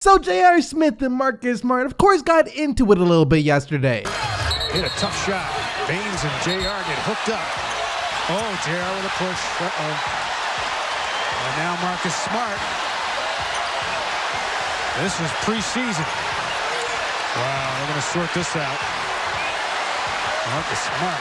So J.R. Smith and Marcus Smart, of course, got into it a little bit yesterday. Hit a tough shot. Baines and J.R. get hooked up. Oh, J.R. with a push. And now Marcus Smart. This is preseason. Wow, they're going to sort this out. Marcus Smart.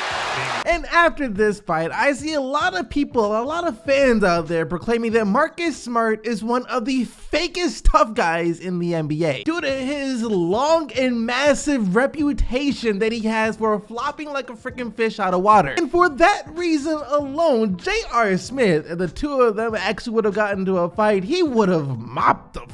And after this fight, I see a lot of people, a lot of fans out there proclaiming that Marcus Smart is one of the fakest tough guys in the NBA due to his long and massive reputation that he has for flopping like a freaking fish out of water. And for that reason alone, J.R. Smith and the two of them actually would have gotten into a fight. He would have mopped the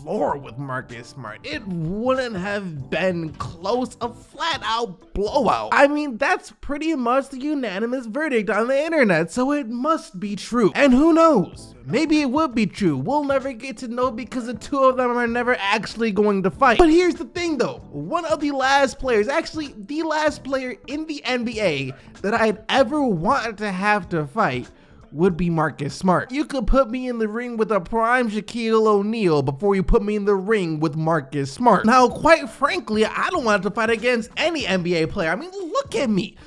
floor with Marcus Smart. It wouldn't have been close, a flat out blowout. I mean, that's pretty much the unanimous verdict on the internet, so it must be true. And who knows? Maybe it would be true. We'll never get to know because the two of them are never actually going to fight. But here's the thing though, one of the last players, actually the last player in the NBA that I'd ever wanted to have to fight would be Marcus Smart. You could put me in the ring with a prime Shaquille O'Neal before you put me in the ring with Marcus Smart. Now, quite frankly, I don't want to fight against any NBA player. I mean, look at me,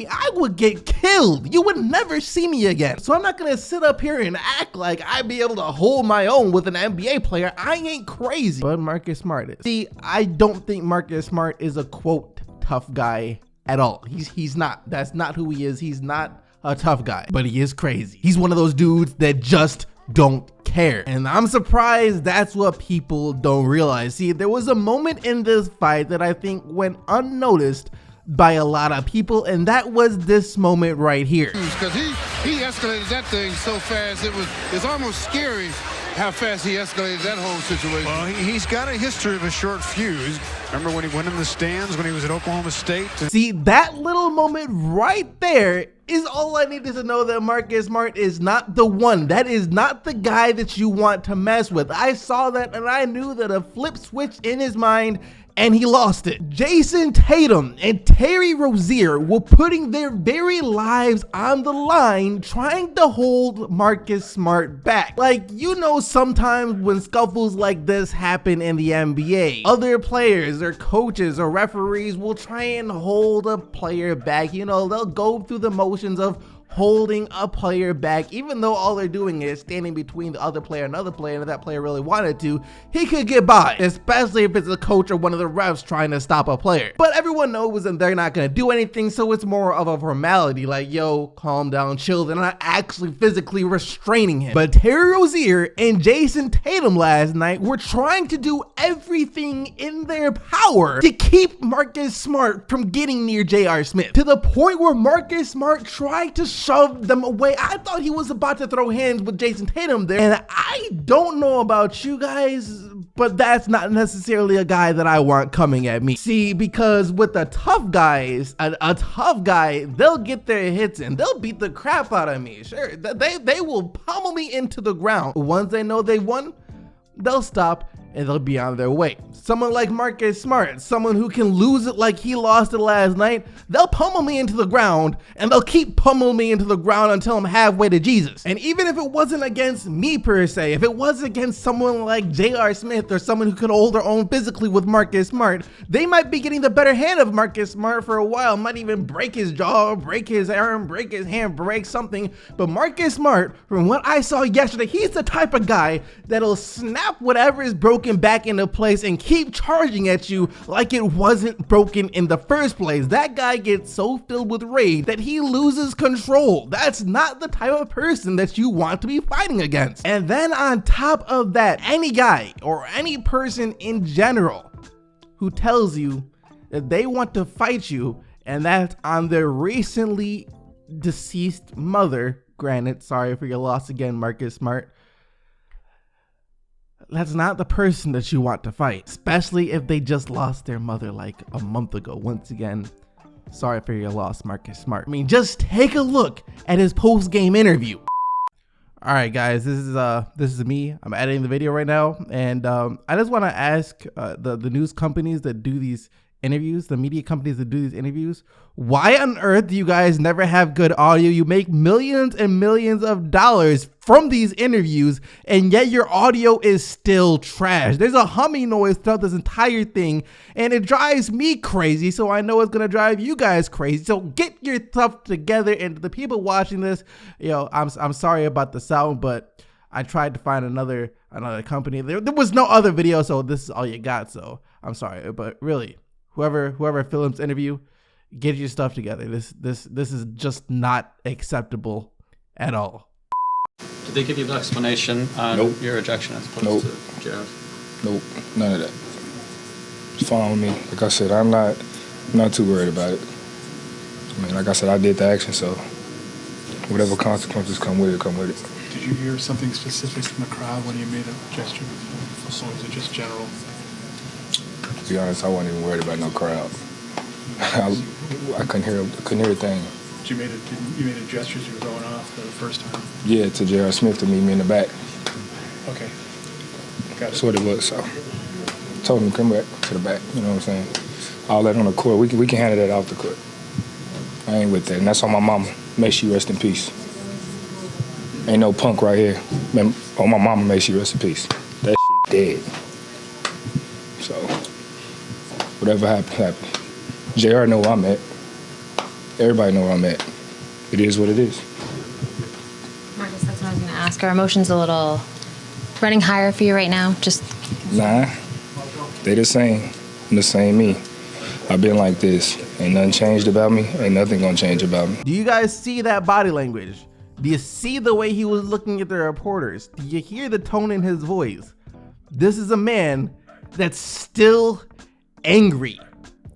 I would get killed. You would never see me again. So I'm not gonna sit up here and act like I'd be able to hold my own with an NBA player. I ain't crazy, but Marcus Smart is. See, I don't think Marcus Smart is a quote tough guy at all. He's not. That's not who he is. He's not a tough guy, but he is crazy. He's one of those dudes that just don't care. And I'm surprised that's what people don't realize. See, there was a moment in this fight that I think went unnoticed by a lot of people, and that was this moment right here. Because he escalated that thing so fast, it's almost scary how fast he escalated that whole situation. Well, he's got a history of a short fuse. Remember when he went in the stands when he was at Oklahoma State? See, that little moment right there is all I needed to know that Marcus Smart is not the one. That is not the guy that you want to mess with. I saw that and I knew that a flip switch in his mind and he lost it. Jason Tatum and Terry Rozier were putting their very lives on the line trying to hold Marcus Smart back. Like, you know, sometimes when scuffles like this happen in the NBA, other players or coaches or referees will try and hold a player back. You know, they'll go through the motions of holding a player back, even though all they're doing is standing between the other player and another player, and if that player really wanted to, he could get by, especially if it's a coach or one of the refs trying to stop a player. But everyone knows that they're not going to do anything, so it's more of a formality, like, yo, calm down, chill. They're not actually physically restraining him. But Terry Rozier and Jason Tatum last night were trying to do everything in their power to keep Marcus Smart from getting near J.R. Smith, to the point where Marcus Smart tried to shove them away. I thought he was about to throw hands with Jason Tatum there, and I don't know about you guys, but that's not necessarily a guy that I want coming at me. See, because with the tough guys, a tough guy, they'll get their hits in, they'll beat the crap out of me. Sure, they will pummel me into the ground. Once they know they won, they'll stop and they'll be on their way. Someone like Marcus Smart, someone who can lose it like he lost it last night, they'll pummel me into the ground and they'll keep pummeling me into the ground until I'm halfway to Jesus. And even if it wasn't against me per se, if it was against someone like J.R. Smith or someone who could hold their own physically with Marcus Smart, they might be getting the better hand of Marcus Smart for a while, might even break his jaw, break his arm, break his hand, break something. But Marcus Smart, from what I saw yesterday, he's the type of guy that'll snap whatever is broken back into place and keep charging at you like it wasn't broken in the first place. That guy gets so filled with rage that he loses control. That's not the type of person that you want to be fighting against. And then on top of that, any guy or any person in general who tells you that they want to fight you, and that's on their recently deceased mother, granted, sorry for your loss again, Marcus Smart, that's not the person that you want to fight, especially if they just lost their mother like a month ago. Once again, sorry for your loss, Marcus Smart. I mean, just take a look at his post-game interview. All right, guys, this is me. I'm editing the video right now, and I just want to ask the news companies that do these interviews, the media companies that do these interviews, why on earth do you guys never have good audio? You make millions and millions of dollars from these interviews, and yet your audio is still trash. There's a humming noise throughout this entire thing, and it drives me crazy, so I know it's gonna drive you guys crazy. So get your stuff together, and the people watching this, I'm sorry about the sound, but I tried to find another company. There was no other video, so this is all you got, so I'm sorry, but really, whoever films interview, get your stuff together. This is just not acceptable at all. Did they give you an explanation on your ejection as opposed to Jared's? Nope, none of that. It's fine with me. Like I said, I'm not too worried about it. I mean, like I said, I did the action, so whatever consequences come with it, come with it. Did you hear something specific from the crowd when you made a gesture? Or was it just general? To be honest, I wasn't even worried about no crowd. I couldn't hear a thing. You made a gesture as you were going off the first time? Yeah, to J.R. Smith to meet me in the back. Okay. Got it. That's what it was, so. Told him to come back to the back, you know what I'm saying? All that on the court, we can handle that off the court. I ain't with that, and that's on my mama. May she rest in peace. Ain't no punk right here. Man, on my mama, may she rest in peace. That shit dead. So, whatever happened, happened. JR know where I'm at. Everybody know where I'm at. It is what it is. Marcus, that's what I was going to ask. Are emotions a little running higher for you right now? Nah, they the same. I'm the same me. I've been like this. Ain't nothing changed about me. Ain't nothing gonna change about me. Do you guys see that body language? Do you see the way he was looking at the reporters? Do you hear the tone in his voice? This is a man that's still angry.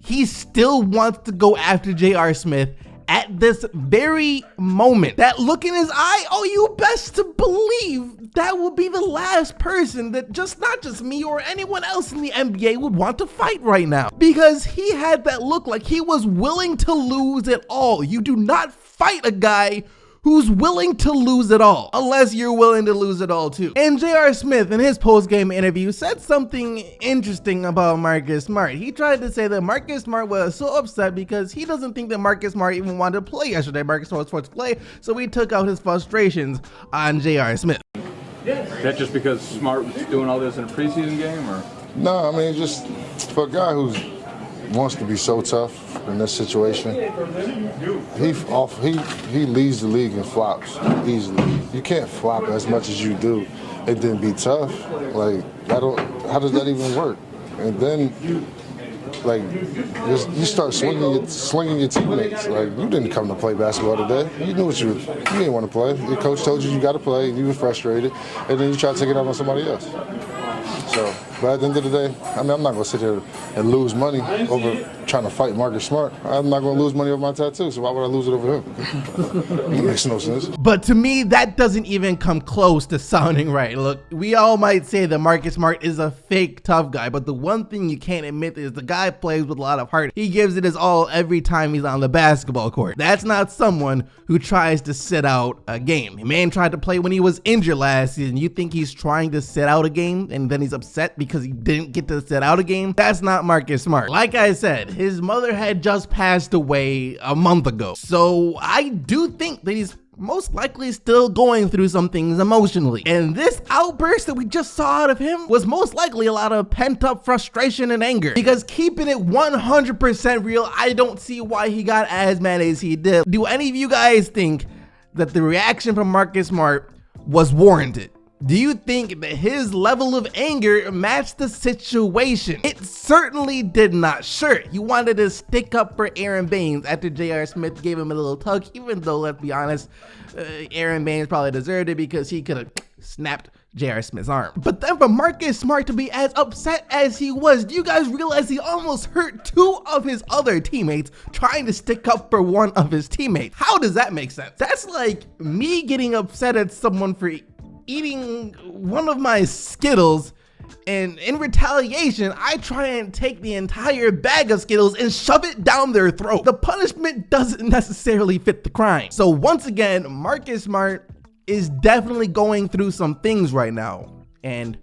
He still wants to go after J.R. Smith at this very moment. That look in his eye, oh, you best to believe that will be the last person that not just me or anyone else in the NBA would want to fight right now. Because he had that look like he was willing to lose it all. You do not fight a guy who's willing to lose it all, unless you're willing to lose it all too. And J.R. Smith in his post-game interview said something interesting about Marcus Smart. He tried to say that Marcus Smart was so upset because he doesn't think that Marcus Smart even wanted to play yesterday. Marcus Smart was supposed to play, so he took out his frustrations on J.R. Smith. Is that just because Smart was doing all this in a preseason game, or? No, I mean, just for a guy who wants to be so tough in this situation, he leads the league in flops easily. You can't flop as much as you do and then be tough. Like, how does that even work? And then, like, you start slinging your teammates. Like, you didn't come to play basketball today. You knew you didn't want to play. Your coach told you got to play, and you were frustrated, and then you try to take it out on somebody else. So, but at the end of the day, I mean, I'm not going to sit here and lose money over trying to fight Marcus Smart. I'm not going to lose money over my tattoo, so why would I lose it over him? It makes no sense. But to me, that doesn't even come close to sounding right. Look, we all might say that Marcus Smart is a fake tough guy, but the one thing you can't admit is the guy plays with a lot of heart. He gives it his all every time he's on the basketball court. That's not someone who tries to sit out a game. Man tried to play when he was injured last season. You think he's trying to sit out a game and then he's upset because he didn't get to sit out a game? That's not Marcus Smart. Like I said, his mother had just passed away a month ago. So I do think that he's most likely still going through some things emotionally. And this outburst that we just saw out of him was most likely a lot of pent-up frustration and anger. Because keeping it 100% real, I don't see why he got as mad as he did. Do any of you guys think that the reaction from Marcus Smart was warranted? Do you think that his level of anger matched the situation? It certainly did not. Sure, he wanted to stick up for Aaron Baines after J.R. Smith gave him a little tug, even though, let's be honest, Aaron Baines probably deserved it because he could have snapped J.R. Smith's arm. But then for Marcus Smart to be as upset as he was, do you guys realize he almost hurt two of his other teammates trying to stick up for one of his teammates? How does that make sense? That's like me getting upset at someone for eating one of my Skittles, and in retaliation, I try and take the entire bag of Skittles and shove it down their throat. The punishment doesn't necessarily fit the crime. So once again, Marcus Smart is definitely going through some things right now. And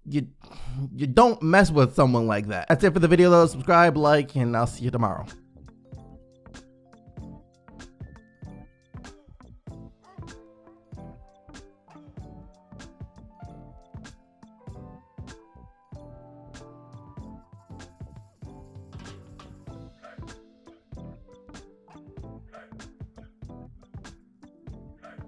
you don't mess with someone like that. That's it for the video though. Subscribe, like, and I'll see you tomorrow.